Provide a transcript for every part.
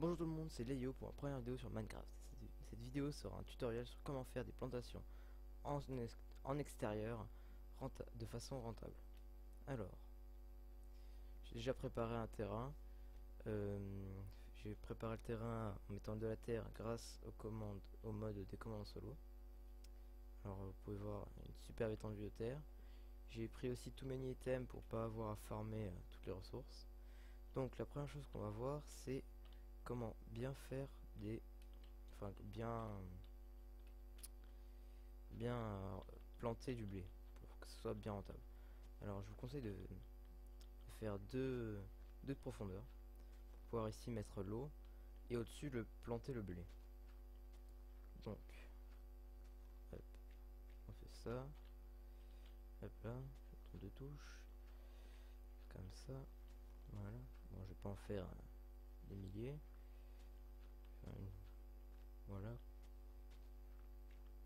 Bonjour tout le monde, c'est Léo pour ma première vidéo sur Minecraft. Cette vidéo sera un tutoriel sur comment faire des plantations en extérieur de façon rentable. Alors, j'ai déjà préparé un terrain. J'ai préparé le terrain en mettant de la terre grâce aux commandes, au mode des commandes solo. Alors vous pouvez voir une superbe étendue de terre. J'ai pris aussi tous mes items pour pas avoir à farmer toutes les ressources. Donc la première chose qu'on va voir, c'est comment bien faire bien planter du blé pour que ce soit bien rentable. Alors je vous conseille de faire deux de profondeur pour pouvoir ici mettre l'eau et au-dessus planter le blé. Donc hop, on fait ça, hop là, tour de touche comme ça, voilà. Bon, je vais pas en faire des milliers, voilà,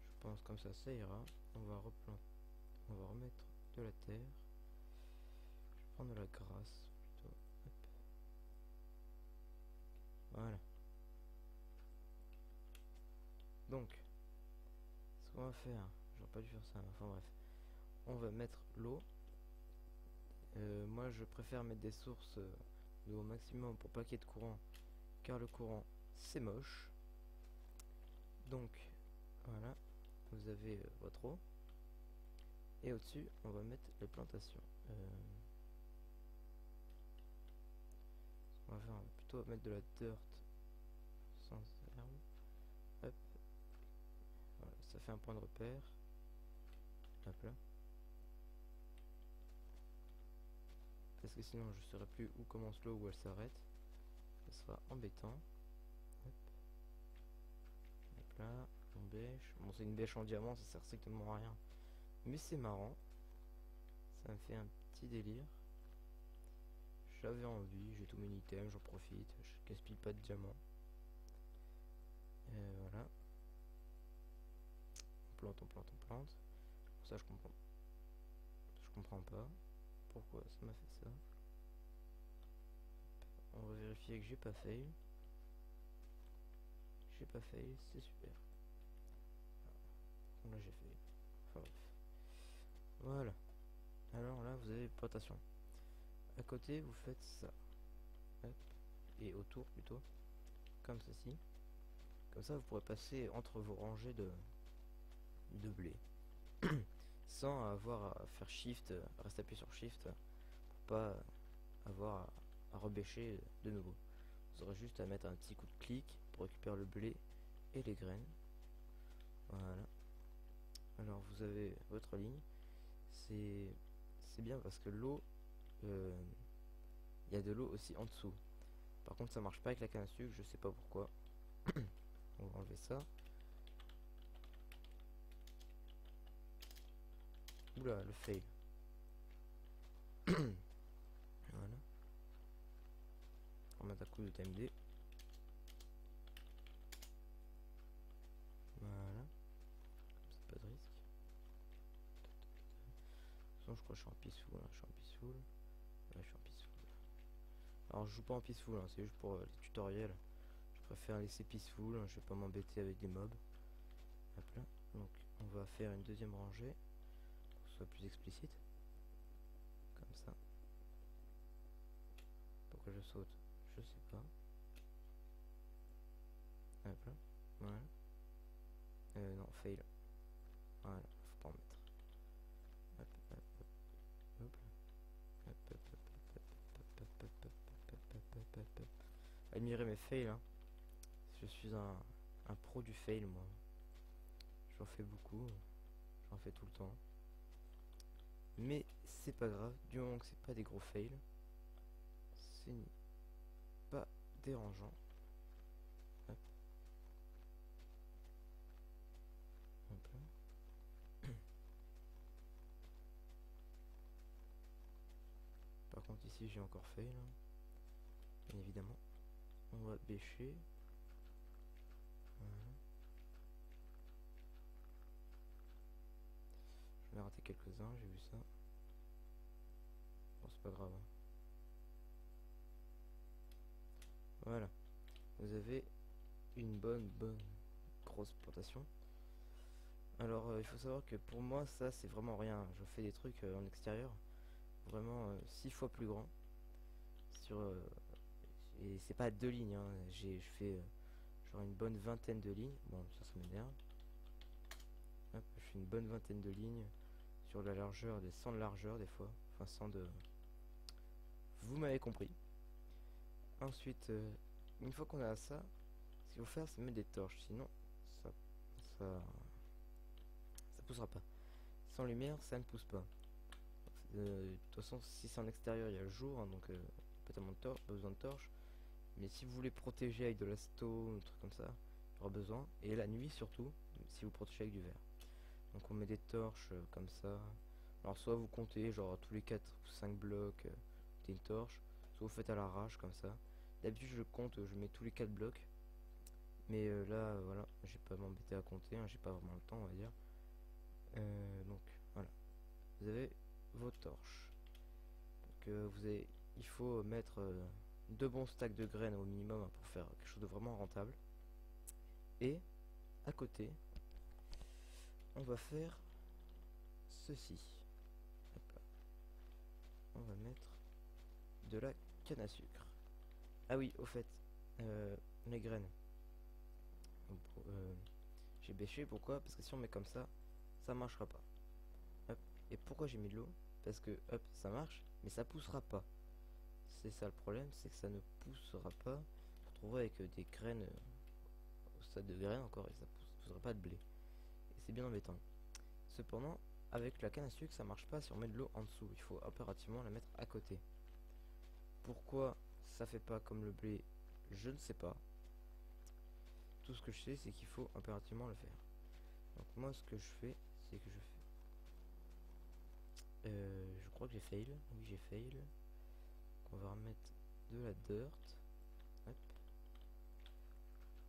je pense comme ça ira. On va remettre de la terre. Je vais prendre de la grasse plutôt. Hop. Voilà. Donc, ce qu'on va faire, j'aurais pas dû faire ça, enfin bref, on va mettre l'eau. Moi je préfère mettre des sources d'eau au maximum pour pas qu'il y ait de courant, car le courant c'est moche. Donc voilà, vous avez votre eau et au-dessus on va mettre les plantations. On va faire plutôt mettre de la dirt sans herbe. Hop, voilà, ça fait un point de repère. Hop là. Parce que sinon je ne saurais plus où commence l'eau, où elle s'arrête. Ça sera embêtant. Hop. Hop là, on bêche. Bon, c'est une bêche en diamant, ça sert strictement à rien. Mais c'est marrant. Ça me fait un petit délire. J'avais envie, j'ai tous mes items, j'en profite. Je gaspille pas de diamants. Voilà. On plante, on plante, on plante. Ça je comprends. Je comprends pas pourquoi ça m'a fait ça. On va vérifier que j'ai pas fail. J'ai pas fail, c'est super. Bon, là j'ai fail. Enfin bref. Voilà. Alors là vous avez plantation. À côté vous faites ça. Hop. Et autour plutôt. Comme ceci. Comme ça vous pourrez passer entre vos rangées de blé. Sans avoir à faire shift, rester appuyé sur shift pour pas avoir à rebêcher de nouveau. Vous aurez juste à mettre un petit coup de clic pour récupérer le blé et les graines. Voilà. Alors vous avez votre ligne. C'est bien parce que l'eau, il y a de l'eau aussi en dessous. Par contre ça marche pas avec la canne à sucre, je sais pas pourquoi. On va enlever ça. Oula, le fail. Voilà. On met un coup de TMD. Voilà. C'est pas de risque. De toute façon, je crois que je suis en peaceful. Hein. Je suis en peaceful. Ouais, je suis en peaceful. Alors, je joue pas en peaceful, hein. C'est juste pour les tutoriels. Je préfère laisser peaceful. Hein. Je vais pas m'embêter avec des mobs. Hop là. Donc, on va faire une deuxième rangée pour que ce soit plus explicite. Comme ça. Pourquoi je saute? Je sais pas. Hop là. Voilà. Non, fail. Voilà, faut pas en mettre. Hop, hop, hop, hop. Hop, hop, hop, hop, hop, hop, hop, hop, hop, hop, hop. Admirez mes fails, hein. Je suis un pro du fail, moi. J'en fais beaucoup. J'en fais tout le temps. Mais c'est pas grave, du moment que c'est pas des gros fails. C'est pas dérangeant. Hop. Hop là. Par contre ici j'ai encore fail, hein. Bien évidemment. On va bêcher. Voilà. Je vais rater quelques-uns, j'ai vu ça. Bon, c'est pas grave. Hein. Voilà. vous avez une bonne grosse plantation. Alors il faut savoir que pour moi ça c'est vraiment rien. Je fais des trucs en extérieur vraiment 6 fois plus grand sur et c'est pas 2 lignes, hein. Je fais genre une bonne vingtaine de lignes. Bon, ça m'énerve. Hop, je fais une bonne vingtaine de lignes sur la largeur, des 100 de largeur des fois. Enfin 100 de... Vous m'avez compris. Ensuite, une fois qu'on a ça, ce qu'il faut faire c'est mettre des torches. Sinon, ça, ça, ça poussera pas. Sans lumière, ça ne pousse pas. De toute façon, si c'est en extérieur, il y a le jour, hein, donc pas tellement pas besoin de torches. Mais si vous voulez protéger avec de la stone, un truc comme ça, il y aura besoin. Et la nuit surtout, si vous protégez avec du verre. Donc on met des torches comme ça. Alors soit vous comptez genre tous les 4 ou 5 blocs, une torche. Soit vous faites à l'arrache comme ça. D'habitude je compte, je mets tous les 4 blocs. Mais là voilà, j'ai pas m'embêter à compter, hein, j'ai pas vraiment le temps on va dire. Donc voilà. Vous avez vos torches. Donc il faut mettre 2 bons stacks de graines au minimum, hein, pour faire quelque chose de vraiment rentable. Et à côté, on va faire ceci. Hop là. On va mettre de la canne à sucre. Ah oui, au fait, les graines. J'ai bêché, pourquoi? Parce que si on met comme ça marchera pas. Hop. Et pourquoi j'ai mis de l'eau? Parce que hop, ça marche, mais ça poussera pas. C'est ça le problème, c'est que ça ne poussera pas. Vous vous retrouverez avec des graines au stade de graines encore et ça poussera pas de blé. Et c'est bien embêtant. Cependant, avec la canne à sucre, ça marche pas si on met de l'eau en dessous. Il faut impérativement la mettre à côté. Pourquoi ça fait pas comme le blé? Je ne sais pas. Tout ce que je sais, c'est qu'il faut impérativement le faire. Donc moi, ce que je fais, c'est que je fais... je crois que j'ai fail. Oui, j'ai fail. On va remettre de la dirt. Hop.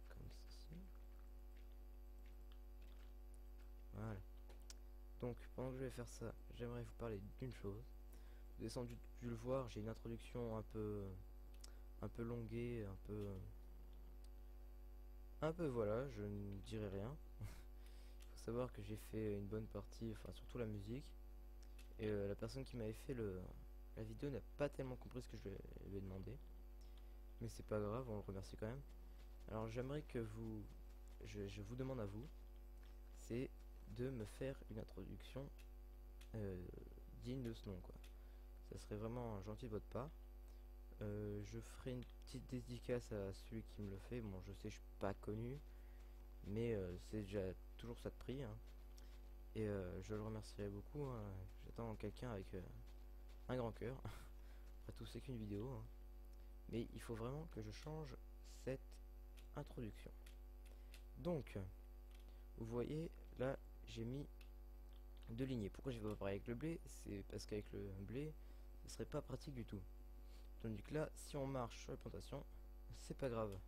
Comme ceci. Voilà. Donc, pendant que je vais faire ça, j'aimerais vous parler d'une chose. Vous avez sans doute dû le voir, j'ai une introduction un peu longuée, un peu voilà, je ne dirai rien. Il faut savoir que j'ai fait une bonne partie, enfin surtout la musique. Et la personne qui m'avait fait la vidéo n'a pas tellement compris ce que je lui ai demandé. Mais c'est pas grave, on le remercie quand même. Alors j'aimerais que je vous demande à vous, c'est de me faire une introduction digne de ce nom, quoi. Ça serait vraiment gentil de votre part. Je ferai une petite dédicace à celui qui me le fait. Bon, je sais, je suis pas connu, mais c'est déjà toujours ça de prix, hein. Et je le remercierai beaucoup, hein. J'attends quelqu'un avec un grand cœur. Après tout, c'est qu'une vidéo, hein. Mais il faut vraiment que je change cette introduction. Donc, vous voyez, là, j'ai mis 2 lignées. Pourquoi j'ai pas pareil avec le blé? C'est parce qu'avec le blé, ce serait pas pratique du tout. Tandis que là, si on marche sur la plantation, c'est pas grave.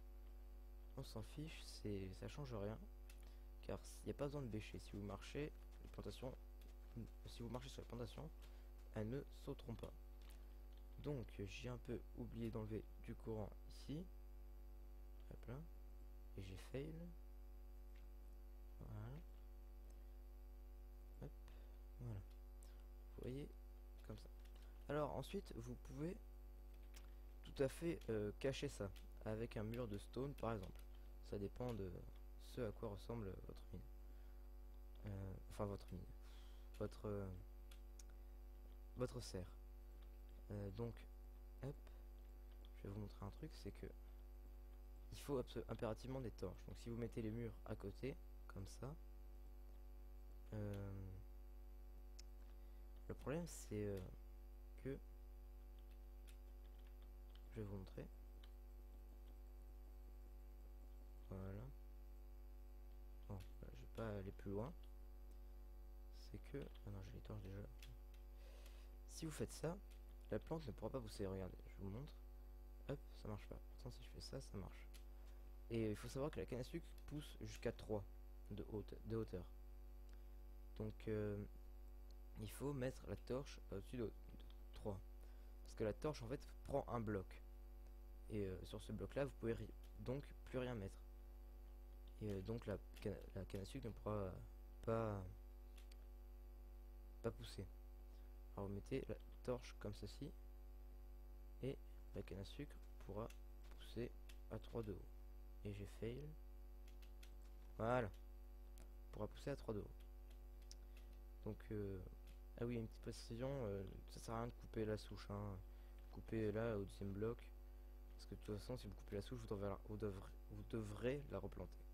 On s'en fiche, ça change rien. Car il n'y a pas besoin de bêcher. Si vous marchez, si vous marchez sur la plantation, elles ne sauteront pas. Donc j'ai un peu oublié d'enlever du courant ici. Hop là. Et j'ai fail. Voilà. Hop. Voilà. Vous voyez, comme ça. Alors ensuite, vous pouvez tout à fait cacher ça avec un mur de stone par exemple. Ça dépend de ce à quoi ressemble votre mine. Enfin votre mine. Votre serre. Donc, hop, je vais vous montrer un truc, c'est que il faut impérativement des torches. Donc si vous mettez les murs à côté, comme ça, le problème c'est que je vais vous montrer. Voilà. Bon, je vais pas aller plus loin. C'est que... Ah non, j'ai les torches déjà. Si vous faites ça, la plante ne pourra pas pousser. Regardez, je vous montre. Hop, ça marche pas. Pourtant, si je fais ça, ça marche. Et il faut savoir que la canne à sucre pousse jusqu'à 3 de hauteur. Donc, il faut mettre la torche au-dessus de 3. Parce que la torche, en fait, prend un bloc. Et sur ce bloc là vous pouvez donc plus rien mettre, et donc la canne à sucre ne pourra pas pousser. Alors vous mettez la torche comme ceci et la canne à sucre pourra pousser à 3 de haut. Et j'ai fail. Voilà, pourra pousser à 3 de haut. Donc ah oui, une petite précision, ça sert à rien de couper la souche, hein. Couper là au deuxième bloc, parce que de toute façon si vous coupez la souche vous devrez la replanter.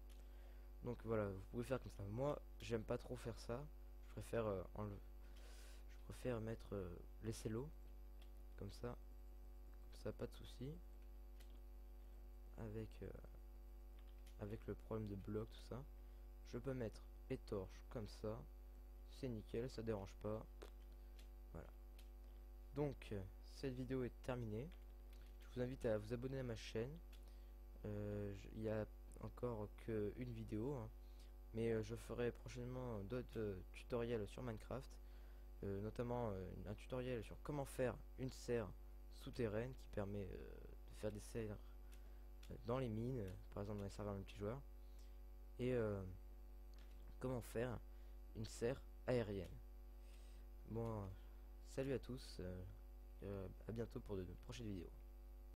Donc voilà, vous pouvez faire comme ça. Moi j'aime pas trop faire ça, je préfère mettre laisser l'eau comme ça, pas de souci avec le problème de bloc, tout ça. Je peux mettre les torches comme ça, c'est nickel, ça dérange pas. Voilà, donc cette vidéo est terminée. Je vous invite à vous abonner à ma chaîne. Il y a encore qu'une vidéo, hein, mais je ferai prochainement d'autres tutoriels sur Minecraft, notamment un tutoriel sur comment faire une serre souterraine qui permet de faire des serres dans les mines, par exemple dans les serveurs multijoueurs, et comment faire une serre aérienne. Bon, salut à tous, à bientôt pour de prochaines vidéos.